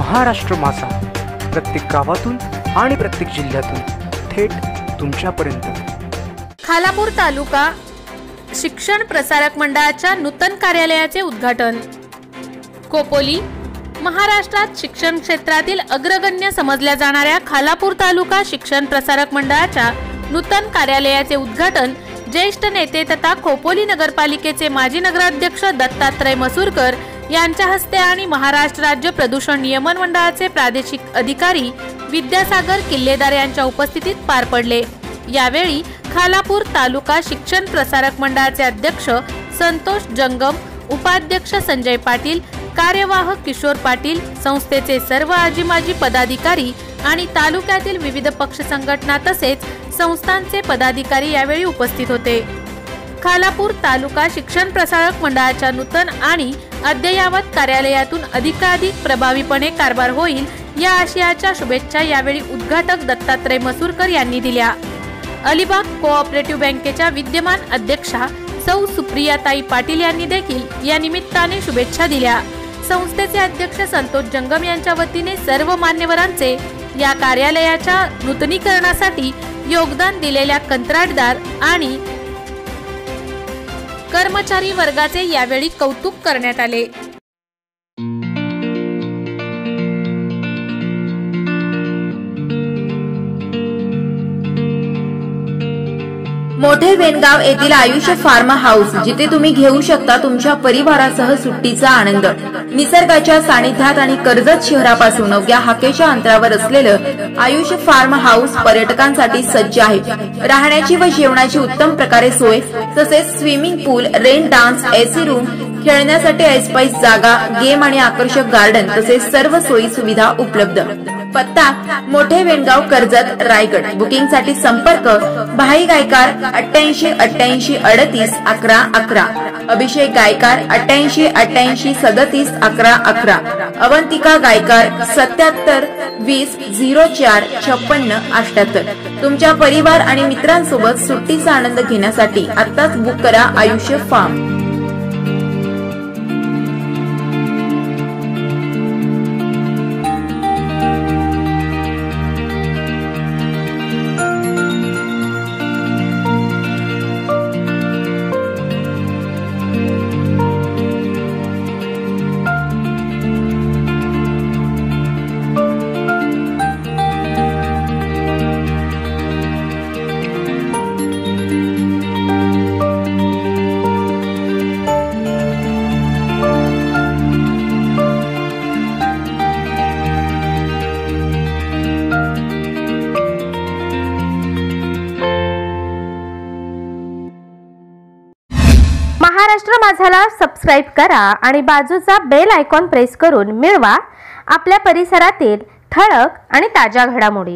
महाराष्ट्र माझा प्रत्येक गावातून आणि प्रत्येक जिल्ह्यातून थेट तुमच्यापर्यंत। खालापूर तालुका शिक्षण प्रसारक मंडळाच्या नूतन कार्यालयाचे उद्घाटन। खोपोली महाराष्ट्रात शिक्षण क्षेत्रातील अग्रगण्य समजल्या जाणाऱ्या खालापूर तालुका शिक्षण प्रसारक मंडळाच्या नूतन कार्यालयाचे उद्घाटन ज्येष्ठ नेते तथा खोपोली नगरपालिकेचे माजी नगराध्यक्ष दत्तात्रय मसूरकर यांच्या हस्ते आणि महाराष्ट्र राज्य प्रदूषण नियमन मंडळाचे प्रादेशिक अधिकारी विद्यासागर किल्लेदार यांच्या उपस्थितीत पार पडले। यावेळी खालापूर तालुका शिक्षण प्रसारक मंडळाचे अध्यक्ष संतोष जंगम, उपाध्यक्ष संजय पाटील, कार्यवाहक किशोर पाटील, संस्थेचे सर्व आजी माजी पदाधिकारी आणि तालुक्यातील विविध पक्ष संघटना तसेच संस्थांचे पदाधिकारी यावेळी उपस्थित होते। खालापूर तालुका शिक्षण प्रसारक मंडळाच्या नूतन आणि अद्ययावत कार्यालयातून अधिकाधिक प्रभावीपणे कारभार होईल या आशयाच्या शुभेच्छा यावेळी उद्घाटक दत्तात्रय मसूरकर यांनी दिल्या। अलिबाग कोऑपरेटिव्ह बँकेच्या विद्यमान अध्यक्षा सौ सुप्रियाताई पाटील यांनी देखील या निमित्ताने शुभेच्छा दिल्या। संस्थेचे अध्यक्ष संतोष जंगम यांच्या वतीने सर्व मान्यवरांचे या कार्यालयाच्या नूतनीकरणासाठी योगदान दिलेल्या कंत्राटदार आणि कर्मचारी वर्गाचे यावेळी कौतुक करण्यात आले। मोठे वेनगाव येथील आयुष्य फार्म हाऊस, जिथे तुम्ही घेऊ शकता तुमच्या परिवारासह सुट्टीचा आनंद। निसर्गाच्या सानिध्यात आणि कर्जत शहरापासून अवघ्या हाकेच्या अंतरावर असलेलं आयुष्य फार्म हाऊस पर्यटकांसाठी सज्ज आहे। राहण्याची व जेवणाची उत्तम प्रकारे सोय, तसेच स्विमिंग पूल, रेन डान्स, एसी रूम, खेळण्यासाठी ऐसपैस जागा, गेम आणि आकर्षक गार्डन तसेच सर्व सोयी सुविधा उपलब्ध। पत्ता मोठे वेनगाव, कर्जत, रायगड। बुकिंग साठी संपर्क भाई गायकार 88 88 38 11 11, अभिषेक गायकार 88 88 37 11 11, अवंतिका गायकार 77 20 04 56 78। तुमच्या परिवार आणि मित्रांसोबत सुट्टीचा आनंद घेण्यासाठी आत्ताच बुक करा आयुष्य फार्म। महाराष्ट्र माझाला सबस्क्राइब करा आणि बाजूचा बेल आयकॉन प्रेस करून मिळवा आपल्या परिसरातील ठळक आणि ताज्या घडामोडी।